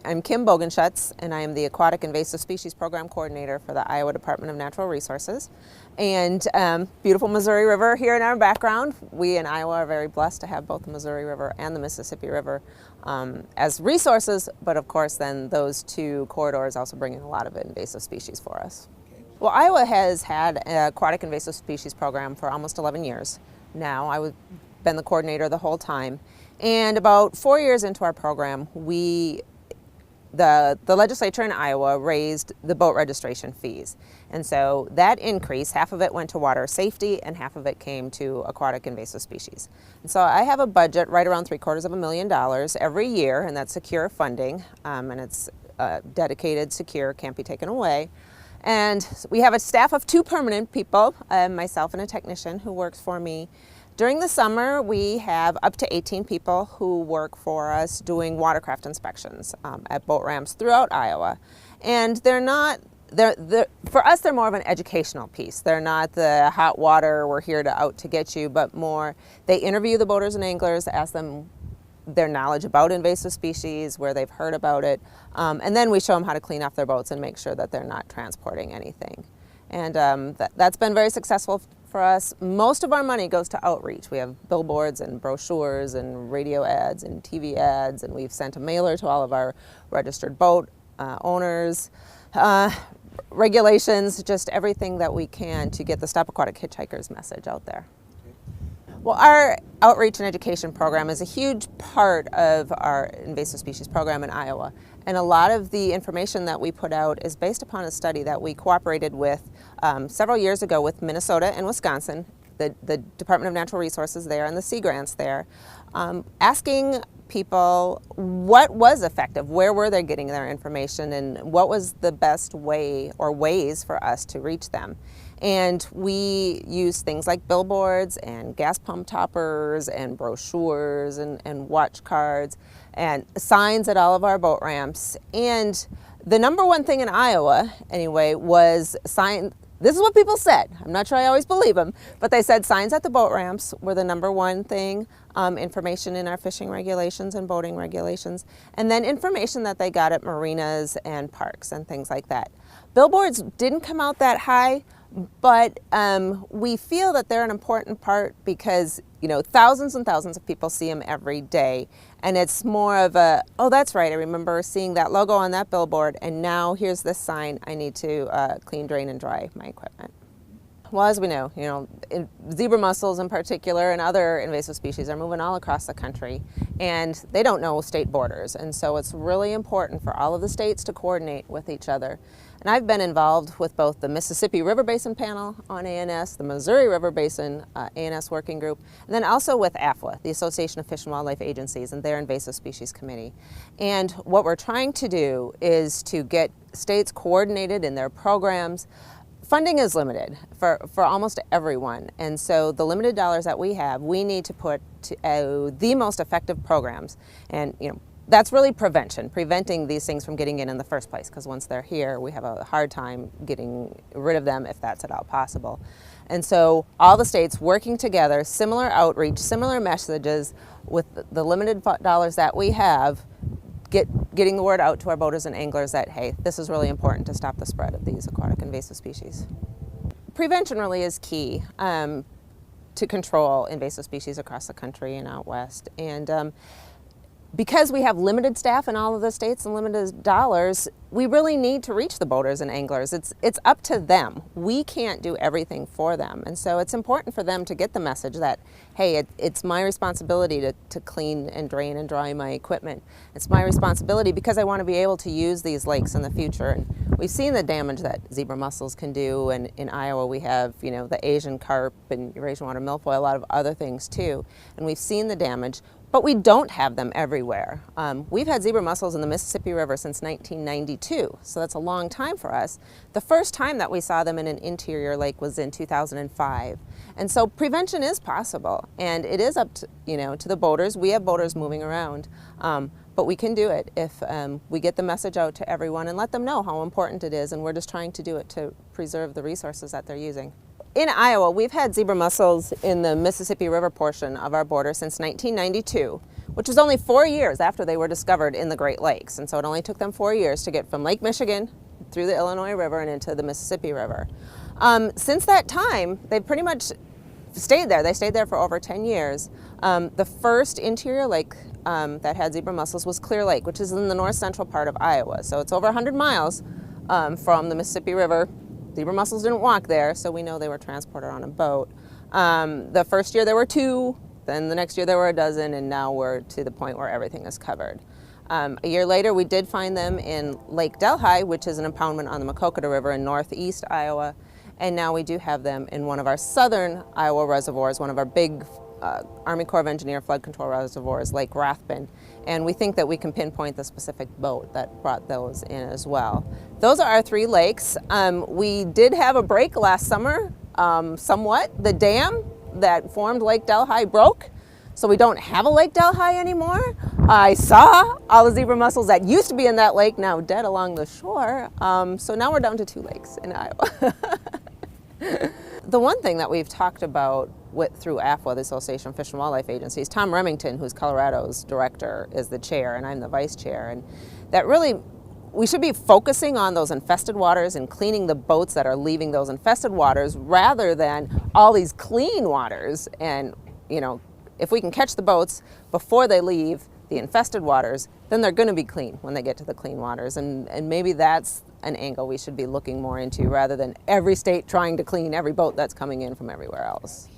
I'm Kim Bogenschutz, and I am the Aquatic Invasive Species Program Coordinator for the Iowa Department of Natural Resources. And beautiful Missouri River here in our background. We in Iowa are very blessed to have both the Missouri River and the Mississippi River as resources, but of course then those two corridors also bring in a lot of invasive species for us. Well, Iowa has had an aquatic invasive species program for almost 11 years now. I've been the coordinator the whole time. And about 4 years into our program, the legislature in Iowa raised the boat registration fees. And so that increase, half of it went to water safety and half of it came to aquatic invasive species. And so I have a budget right around $750,000 every year, and that's secure funding, and it's dedicated, secure, can't be taken away. And we have a staff of 2 permanent people, myself and a technician who works for me. During the summer, we have up to 18 people who work for us doing watercraft inspections at boat ramps throughout Iowa. And for us, they're more of an educational piece. They're not the hot water, we're here out to get you, but more, they interview the boaters and anglers, ask them their knowledge about invasive species, where they've heard about it, and then we show them how to clean off their boats and make sure that they're not transporting anything. And that's been very successful for us. Most of our money goes to outreach. We have billboards and brochures and radio ads and TV ads, and we've sent a mailer to all of our registered boat owners, regulations, just everything that we can to get the Stop Aquatic Hitchhikers message out there. Well, our outreach and education program is a huge part of our invasive species program in Iowa. And a lot of the information that we put out is based upon a study that we cooperated with several years ago with Minnesota and Wisconsin, the Department of Natural Resources there and the Sea Grants there, asking people what was effective, where were they getting their information, and what was the best way or ways for us to reach them. And we use things like billboards and gas pump toppers and brochures and watch cards and signs at all of our boat ramps. And the number one thing in Iowa, anyway, was sign. This is what people said. I'm not sure I always believe them, but they said signs at the boat ramps were the number one thing, information in our fishing regulations and boating regulations, and then information that they got at marinas and parks and things like that. Billboards didn't come out that high, but we feel that they're an important part because, you know, thousands and thousands of people see them every day. And it's more of a, oh, that's right, I remember seeing that logo on that billboard, and now here's this sign, I need to clean, drain, and dry my equipment. Well, as we know, zebra mussels in particular and other invasive species are moving all across the country, and they don't know state borders. And so it's really important for all of the states to coordinate with each other. And I've been involved with both the Mississippi River Basin Panel on ANS, the Missouri River Basin ANS Working Group, and then also with AFWA, the Association of Fish and Wildlife Agencies, and their Invasive Species Committee. And what we're trying to do is to get states coordinated in their programs. Funding is limited for almost everyone, and so the limited dollars that we have, we need to put to the most effective programs. And that's really preventing these things from getting in the first place, because once they're here, we have a hard time getting rid of them if that's at all possible. And so all the states working together, similar outreach, similar messages, with the limited dollars that we have, getting the word out to our boaters and anglers that, hey, this is really important to stop the spread of these aquatic invasive species. Prevention really is key to control invasive species across the country and out west. And because we have limited staff in all of the states and limited dollars, we really need to reach the boaters and anglers. It's up to them. We can't do everything for them. And so it's important for them to get the message that, hey, it's my responsibility to clean and drain and dry my equipment. It's my responsibility because I want to be able to use these lakes in the future. And we've seen the damage that zebra mussels can do. And in Iowa, we have, the Asian carp and Eurasian water milfoil, a lot of other things too. And we've seen the damage. But we don't have them everywhere. We've had zebra mussels in the Mississippi River since 1992, so that's a long time for us. The first time that we saw them in an interior lake was in 2005. And so prevention is possible, and it is up to, to the boaters. We have boaters moving around, but we can do it if we get the message out to everyone and let them know how important it is, and we're just trying to do it to preserve the resources that they're using. in Iowa, we've had zebra mussels in the Mississippi River portion of our border since 1992, which was only 4 years after they were discovered in the Great Lakes. And so it only took them 4 years to get from Lake Michigan through the Illinois River and into the Mississippi River. Since that time, they've pretty much stayed there. They stayed there for over 10 years. The first interior lake that had zebra mussels was Clear Lake, which is in the north central part of Iowa. So it's over 100 miles from the Mississippi River. Zebra mussels didn't walk there, so we know they were transported on a boat. The first year there were 2, then the next year there were a dozen, and now we're to the point where everything is covered. A year later, we did find them in Lake Delhi, which is an impoundment on the Maquoketa River in northeast Iowa, and now we do have them in one of our southern Iowa reservoirs, one of our big Army Corps of Engineer flood control reservoirs, Lake Rathbun, and we think that we can pinpoint the specific boat that brought those in as well. Those are our 3 lakes. We did have a break last summer, somewhat. The dam that formed Lake Delhi broke, so we don't have a Lake Delhi anymore. I saw all the zebra mussels that used to be in that lake now dead along the shore, so now we're down to 2 lakes in Iowa. The one thing that we've talked about through AFWA, the Association of Fish and Wildlife Agencies, Tom Remington, who's Colorado's director, is the chair, and I'm the vice chair, and that really we should be focusing on those infested waters and cleaning the boats that are leaving those infested waters rather than all these clean waters. And, you know, if we can catch the boats before they leave the infested waters, then they're going to be clean when they get to the clean waters. And maybe that's an angle we should be looking more into rather than every state trying to clean every boat that's coming in from everywhere else.